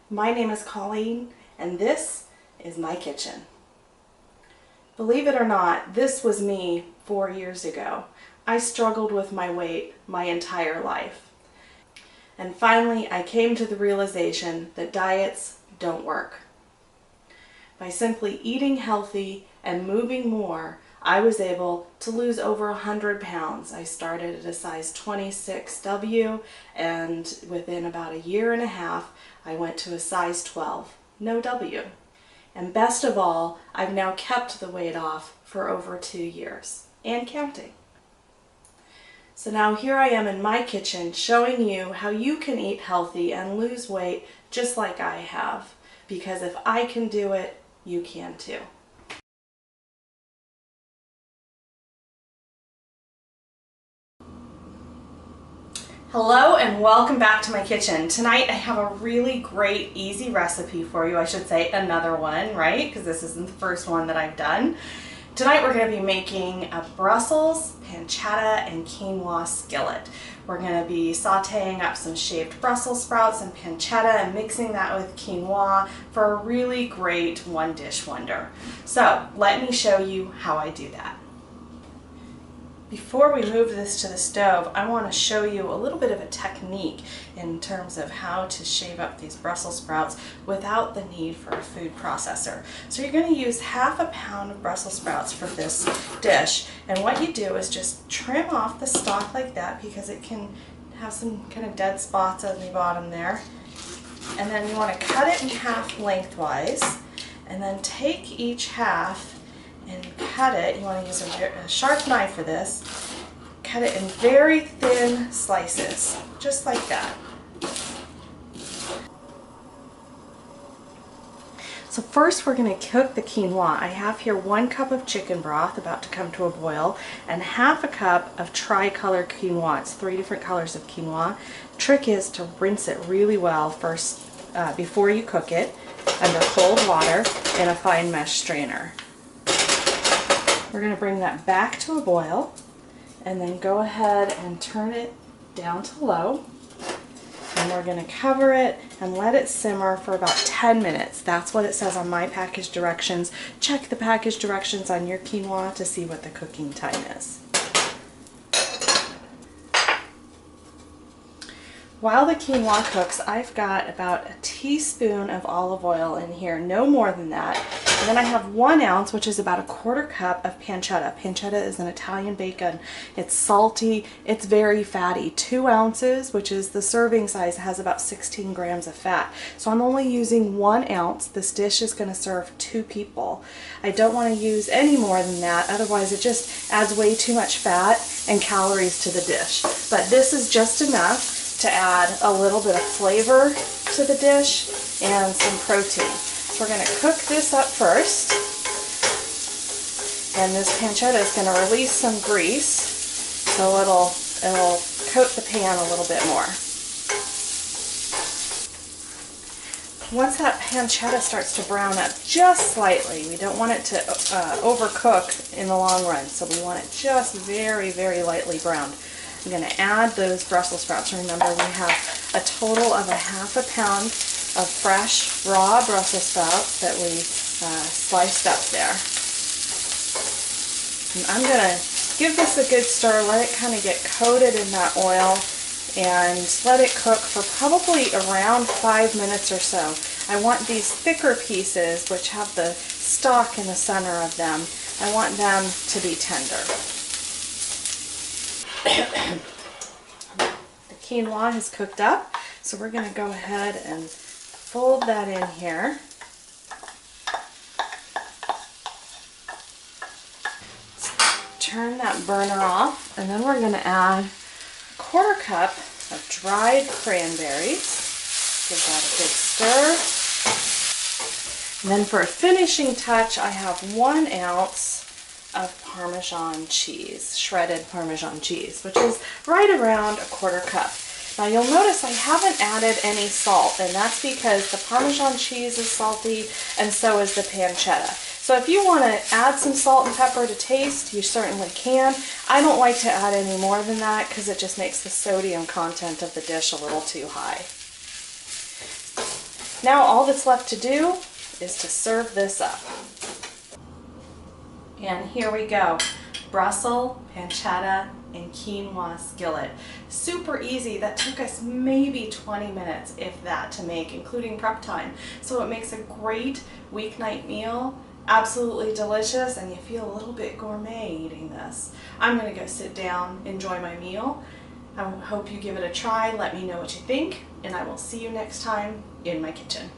My name is Colleen, and this is my kitchen. Believe it or not, this was me 4 years ago. I struggled with my weight my entire life. And finally, I came to the realization that diets don't work. By simply eating healthy and moving more, I was able to lose over 100 pounds. I started at a size 26W, and within about a year and a half, I went to a size 12, no W. And best of all, I've now kept the weight off for over 2 years, and counting. So now here I am in my kitchen showing you how you can eat healthy and lose weight just like I have. Because if I can do it, you can too. Hello and welcome back to my kitchen. Tonight I have a really great, easy recipe for you. I should say another one, right? Because this isn't the first one that I've done. Tonight we're going to be making a Brussels, pancetta, and quinoa skillet. We're going to be sauteing up some shaved Brussels sprouts and pancetta and mixing that with quinoa for a really great one-dish wonder. So let me show you how I do that. Before we move this to the stove, I want to show you a little bit of a technique in terms of how to shave up these Brussels sprouts without the need for a food processor. So you're going to use half a pound of Brussels sprouts for this dish, and what you do is just trim off the stalk like that because it can have some kind of dead spots on the bottom there. And then you want to cut it in half lengthwise, and then take each half and cut it. You want to use a sharp knife for this. Cut it in very thin slices, just like that. So first we're going to cook the quinoa. I have here 1 cup of chicken broth about to come to a boil and half a cup of tricolor quinoa. It's 3 different colors of quinoa. Trick is to rinse it really well first before you cook it under cold water in a fine mesh strainer. We're going to bring that back to a boil and then go ahead and turn it down to low. And we're going to cover it and let it simmer for about 10 minutes. That's what it says on my package directions. Check the package directions on your quinoa to see what the cooking time is. While the quinoa cooks, I've got about a teaspoon of olive oil in here, no more than that. And then I have 1 ounce, which is about a 1/4 cup of pancetta. Pancetta is an Italian bacon. It's salty, it's very fatty. 2 ounces, which is the serving size, has about 16 grams of fat. So I'm only using 1 ounce. This dish is going to serve 2 people. I don't want to use any more than that, otherwise it just adds way too much fat and calories to the dish. But this is just enough to add a little bit of flavor to the dish and some protein. So we're going to cook this up first, and this pancetta is going to release some grease, so it'll coat the pan a little bit more. Once that pancetta starts to brown up just slightly, we don't want it to overcook in the long run, so we want it just very, very lightly browned. I'm going to add those Brussels sprouts. Remember, we have a total of a half a pound of fresh, raw Brussels sprouts that we sliced up there. And I'm going to give this a good stir, let it kind of get coated in that oil, and let it cook for probably around 5 minutes or so. I want these thicker pieces, which have the stalk in the center of them, I want them to be tender. The quinoa has cooked up, so we're going to go ahead and fold that in here. Turn that burner off, and then we're going to add a 1/4 cup of dried cranberries. Give that a good stir. And then for a finishing touch, I have 1 ounce of Parmesan cheese, shredded Parmesan cheese, which is right around a 1/4 cup. Now you'll notice I haven't added any salt, and that's because the Parmesan cheese is salty and so is the pancetta. So if you want to add some salt and pepper to taste, you certainly can. I don't like to add any more than that because it just makes the sodium content of the dish a little too high. Now all that's left to do is to serve this up. And here we go. Brussel, pancetta, and quinoa skillet. Super easy. That took us maybe 20 minutes, if that, to make, including prep time. So it makes a great weeknight meal. Absolutely delicious, and you feel a little bit gourmet eating this. I'm going to go sit down, enjoy my meal. I hope you give it a try. Let me know what you think, and I will see you next time in my kitchen.